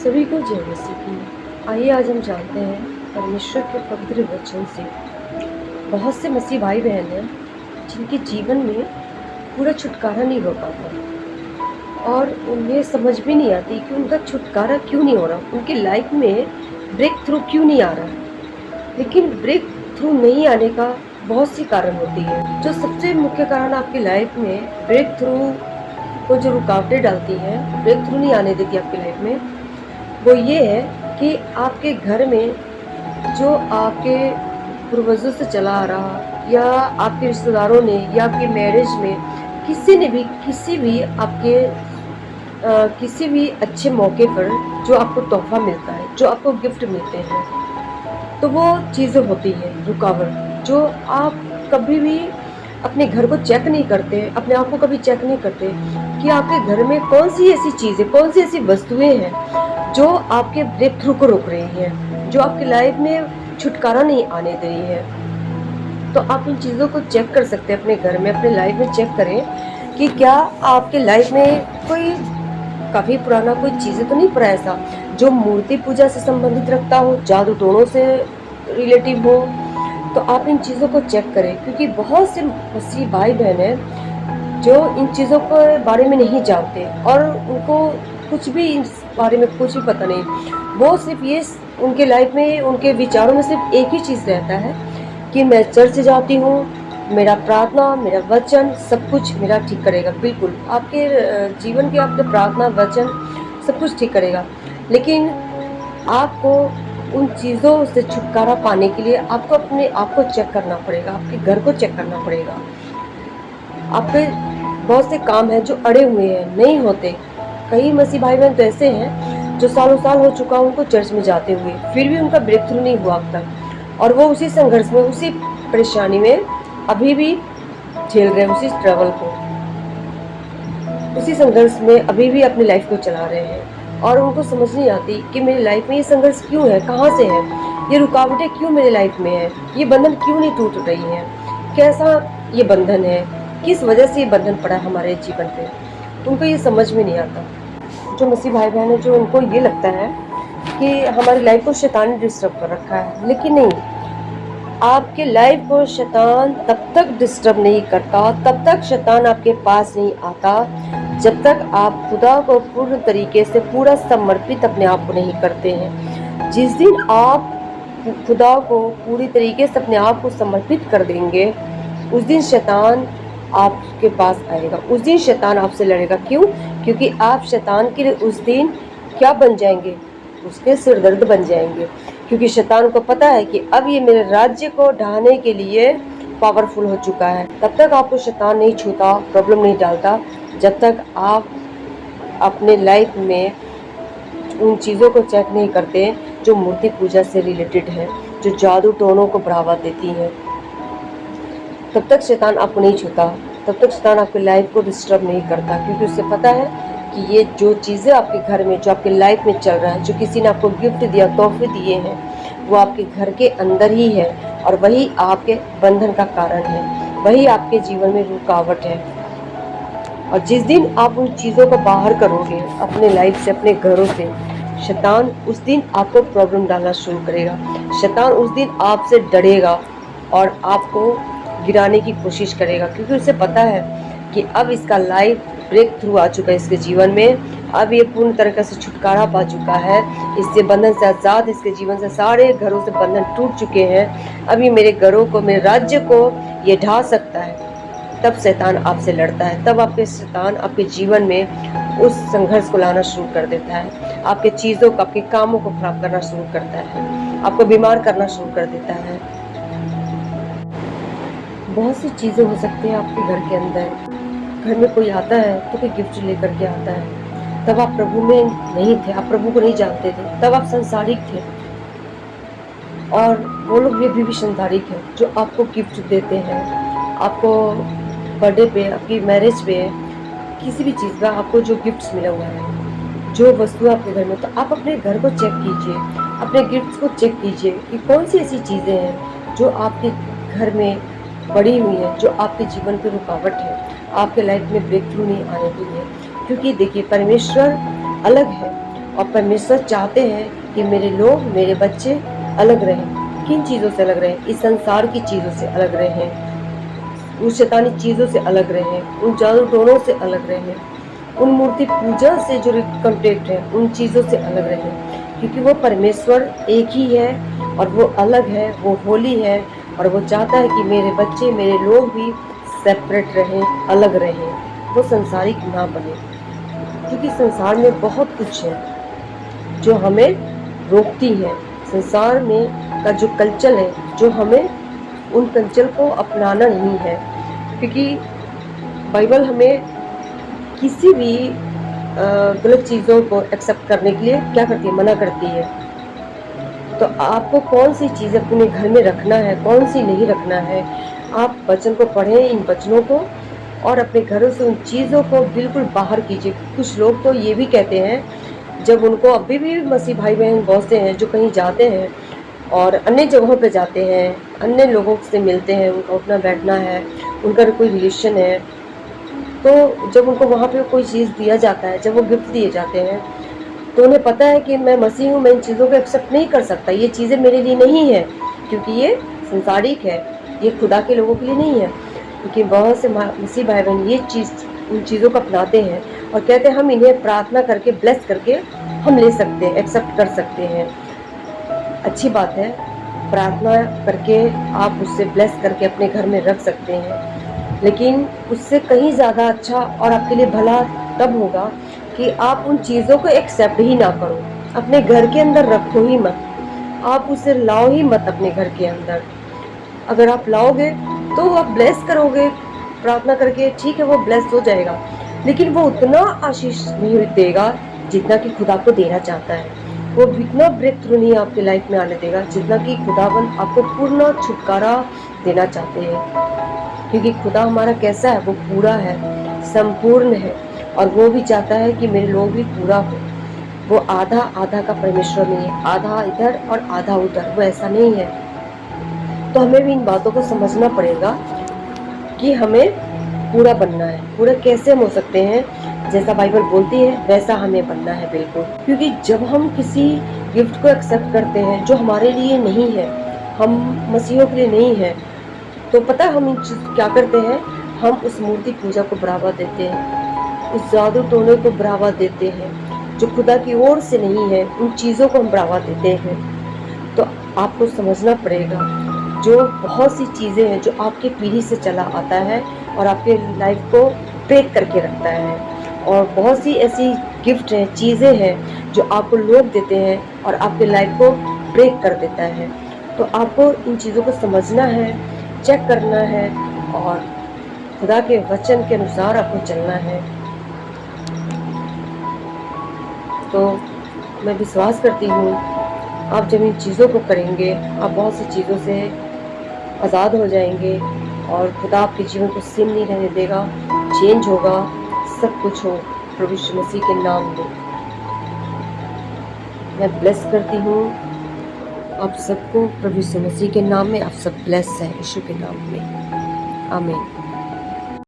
सभी को जय मसीह की। आइए आज हम जानते हैं परमेश्वर के पवित्र वचन से। बहुत से मसीह भाई बहन हैं जिनके जीवन में पूरा छुटकारा नहीं हो पाता और उन्हें समझ भी नहीं आती कि उनका छुटकारा क्यों नहीं हो रहा, उनकी लाइफ में ब्रेक थ्रू क्यों नहीं आ रहा। लेकिन ब्रेक थ्रू नहीं आने का बहुत सी कारण होती है। जो सबसे मुख्य कारण आपकी लाइफ में ब्रेक थ्रू को जो रुकावटें डालती है, ब्रेक थ्रू नहीं आने देती आपकी लाइफ में, वो ये है कि आपके घर में जो आपके पूर्वजों से चला आ रहा, या आपके रिश्तेदारों ने, या आपके मैरिज में किसी ने भी किसी भी अच्छे मौके पर जो आपको तोहफा मिलता है, जो आपको गिफ्ट मिलते हैं, तो वो चीज़ें होती हैं रुकावट। जो आप कभी भी अपने घर को चेक नहीं करते, अपने आप को कभी चेक नहीं करते कि आपके घर में कौन सी ऐसी चीज़ें, कौन सी ऐसी वस्तुएं हैं जो आपके ब्रेक थ्रू को रोक रही हैं, जो आपकी लाइफ में छुटकारा नहीं आने दे रही है। तो आप इन चीज़ों को चेक कर सकते हैं अपने घर में, अपने लाइफ में चेक करें कि क्या आपके लाइफ में कोई काफ़ी पुराना कोई चीज़ें तो नहीं पड़ा ऐसा जो मूर्ति पूजा से संबंधित रखता हो, जादू टोनों से रिलेटिव हो। तो आप इन चीज़ों को चेक करें, क्योंकि बहुत से मसीह भाई बहन हैं जो इन चीज़ों के बारे में नहीं जानते और उनको कुछ भी इस बारे में कुछ भी पता नहीं। वो सिर्फ ये उनके लाइफ में, उनके विचारों में सिर्फ एक ही चीज़ रहता है कि मैं चर्च जाती हूँ, मेरा प्रार्थना, मेरा वचन सब कुछ मेरा ठीक करेगा। बिल्कुल आपके जीवन के आपके प्रार्थना वचन सब कुछ ठीक करेगा, लेकिन आपको उन चीज़ों से छुटकारा पाने के लिए आपको अपने आप को चेक करना पड़ेगा, आपके घर को चेक करना पड़ेगा। आपके बहुत से काम हैं जो अड़े हुए हैं, नहीं होते। कई मसीह भाई बहन तो ऐसे हैं जो सालों साल हो चुका उनको चर्च में जाते हुए, फिर भी उनका ब्रेक थ्रू नहीं हुआ अब तक, और वो उसी संघर्ष में, उसी परेशानी में अभी भी झेल रहे हैं, उसी स्ट्रगल को, उसी संघर्ष में अभी भी अपनी लाइफ को चला रहे हैं। और उनको समझ नहीं आती कि मेरी लाइफ में ये संघर्ष क्यों है, कहाँ से है, ये रुकावटें क्यों मेरी लाइफ में है, ये बंधन क्यों नहीं टूट रही है, कैसा ये बंधन है, किस वजह से ये बंधन पड़ा हमारे जीवन पे। उनको ये समझ में नहीं आता। जो मसीह भाई बहन है, जो उनको ये लगता है कि हमारी लाइफ को शैतान ने डिस्टर्ब कर रखा है, लेकिन नहीं। आपके लाइफ को शैतान तब तक डिस्टर्ब नहीं करता, तब तक शैतान आपके पास नहीं आता, जब तक आप खुदा को पूर्ण तरीके से पूरा समर्पित अपने आप को नहीं करते हैं। जिस दिन आप खुदा को पूरी तरीके से अपने आप को समर्पित कर देंगे, उस दिन शैतान आपके पास आएगा, उस दिन शैतान आपसे लड़ेगा। क्यों? क्योंकि आप शैतान के लिए उस दिन क्या बन जाएंगे? उसके सिरदर्द बन जाएंगे। क्योंकि शैतान को पता है कि अब ये मेरे राज्य को ढाने के लिए पावरफुल हो चुका है। तब तक आपको शैतान नहीं छूता, प्रॉब्लम नहीं डालता, जब तक आप अपने लाइफ में उन चीज़ों को चेक नहीं करते जो मूर्ति पूजा से रिलेटेड है, जो जादू टोनों को बढ़ावा देती हैं। तब तक शैतान आपको नहीं छूता, तब तक शैतान आपकी लाइफ को डिस्टर्ब नहीं करता, क्योंकि उसे पता है कि ये जो चीज़ें आपके घर में, जो आपके लाइफ में चल रहा है, जो किसी ने आपको गिफ्ट दिया, तोहफे दिए हैं, वो आपके घर के अंदर ही है, और वही आपके बंधन का कारण है, वही आपके जीवन में रुकावट है। और जिस दिन आप उन चीज़ों को बाहर करोगे अपने लाइफ से, अपने घरों से, शैतान उस दिन आपको प्रॉब्लम डालना शुरू करेगा। शैतान उस दिन आपसे डरेगा और आपको गिराने की कोशिश करेगा, क्योंकि उसे पता है कि अब इसका लाइफ ब्रेक थ्रू आ चुका है इसके जीवन में, अब ये पूर्ण तरीके से छुटकारा पा चुका है, इससे बंधन से आज़ाद, इसके जीवन से सारे घरों से बंधन टूट चुके हैं। अब ये मेरे घरों को, मेरे राज्य को ये ढा सकता है। तब शैतान आपसे लड़ता है, तब आपके शैतान आपके जीवन में उस संघर्ष को लाना शुरू कर देता है, आपके चीज़ों को, आपके कामों को खराब करना शुरू करता है, आपको बीमार करना शुरू कर देता है। बहुत सी चीज़ें हो सकती हैं आपके घर के अंदर। घर में कोई आता है तो कोई गिफ्ट लेकर के आता है, तब आप प्रभु में नहीं थे, आप प्रभु को नहीं जानते थे, तब आप संसारिक थे। और वो लोग भी संसारिक हैं जो आपको गिफ्ट देते हैं, आपको बर्थडे पे, आपकी मैरिज पे, किसी भी चीज़ का आपको जो गिफ्ट्स मिला हुआ है, जो वस्तु आपके घर में, तो आप अपने घर को चेक कीजिए, अपने गिफ्ट्स को चेक कीजिए कि कौन सी ऐसी चीज़ें हैं जो आपके घर में पड़ी हुई है, जो आपके जीवन पे रुकावट है, आपके लाइफ में ब्रेक थ्रू नहीं आने के लिए। क्योंकि देखिए, परमेश्वर अलग है और परमेश्वर चाहते हैं कि मेरे लोग, मेरे बच्चे अलग रहें। किन चीज़ों से अलग रहें? इस संसार की चीज़ों से अलग रहें, उन शैतानी चीज़ों से अलग रहें, उन जादू टोनों से अलग रहें, उन मूर्ति पूजा से जो कॉन्टेक्ट है उन चीज़ों से अलग रहें, क्योंकि वो परमेश्वर एक ही है और वो अलग है, वो होली है। और वो चाहता है कि मेरे बच्चे, मेरे लोग भी सेपरेट रहें, अलग रहें, वो संसारिक ना बने। क्योंकि संसार में बहुत कुछ है जो हमें रोकती है। संसार में का जो कल्चर है, जो हमें उन कल्चर को अपनाना नहीं है। क्योंकि बाइबल हमें किसी भी गलत चीज़ों को एक्सेप्ट करने के लिए क्या करती है? मना करती है। तो आपको कौन सी चीज़ अपने घर में रखना है, कौन सी नहीं रखना है, आप वचन को पढ़ें, इन वचनों को, और अपने घरों से उन चीज़ों को बिल्कुल बाहर कीजिए। कुछ लोग तो ये भी कहते हैं, जब उनको अभी भी मसीह भाई बहन बहुत से हैं जो कहीं जाते हैं और अन्य जगहों पे जाते हैं, अन्य लोगों से मिलते हैं, उनका उठना बैठना है, उनका कोई रिलेशन है, तो जब उनको वहाँ पे कोई चीज़ दिया जाता है, जब वो गिफ्ट दिए जाते हैं, तो उन्हें पता है कि मैं मसीह हूँ, मैं इन चीज़ों को एक्सेप्ट नहीं कर सकता, ये चीज़ें मेरे लिए नहीं है, क्योंकि ये संसारिक है, ये खुदा के लोगों के लिए नहीं है। लेकिन बहुत से मसीह भाई बहन ये चीज़, उन चीज़ों को अपनाते हैं और कहते हैं हम इन्हें प्रार्थना करके, ब्लेस करके हम ले सकते हैं, एक्सेप्ट कर सकते हैं। अच्छी बात है, प्रार्थना करके आप उससे ब्लेस करके अपने घर में रख सकते हैं, लेकिन उससे कहीं ज़्यादा अच्छा और आपके लिए भला तब होगा कि आप उन चीज़ों को एक्सेप्ट ही ना करो, अपने घर के अंदर रखो ही मत, आप उसे लाओ ही मत अपने घर के अंदर। अगर आप लाओगे तो आप ब्लेस करोगे प्रार्थना करके, ठीक है, वो ब्लेस हो जाएगा, लेकिन वो उतना आशीष नहीं देगा जितना कि खुदा आपको देना चाहता है। वो इतना ब्रेक थ्रू नहीं आपके लाइफ में आने देगा जितना कि खुदावन आपको पूर्ण छुटकारा देना चाहते हैं। क्योंकि खुदा हमारा कैसा है? वो पूरा है, संपूर्ण है, और वो भी चाहता है कि मेरे लोग भी पूरा हो। वो आधा आधा का परमेश्वर नहीं है, आधा इधर और आधा उधर, वो ऐसा नहीं है। तो हमें भी इन बातों को समझना पड़ेगा कि हमें पूरा बनना है। पूरा कैसे हम हो सकते हैं? जैसा बाइबल बोलती है वैसा हमें बनना है, बिल्कुल। क्योंकि जब हम किसी गिफ्ट को एक्सेप्ट करते हैं जो हमारे लिए नहीं है, हम मसीहों के लिए नहीं है, तो पता है हम क्या करते हैं? हम उस मूर्ति पूजा को बढ़ावा देते हैं, उस जादू टोने को बढ़ावा देते हैं जो खुदा की ओर से नहीं है, उन चीज़ों को हम बढ़ावा देते हैं। तो आपको समझना पड़ेगा, जो बहुत सी चीज़ें हैं जो आपके पीढ़ी से चला आता है और आपके लाइफ को ब्रेक करके रखता है, और बहुत सी ऐसी गिफ्ट हैं, चीज़ें हैं जो आपको लोग देते हैं और आपके लाइफ को ब्रेक कर देता है। तो आपको इन चीज़ों को समझना है, चेक करना है, और खुदा के वचन के अनुसार आपको चलना है। तो मैं विश्वास करती हूँ आप जब इन चीज़ों को करेंगे, आप बहुत सी चीज़ों से आज़ाद हो जाएंगे और खुदा आपके जीवन को सेम नहीं रहने देगा, चेंज होगा, सब कुछ हो प्रभु यीशु मसीह के नाम में। मैं ब्लेस करती हूँ आप सबको प्रभु यीशु मसीह के नाम में। आप सब ब्लेस हैं यीशु के नाम में। आमीन।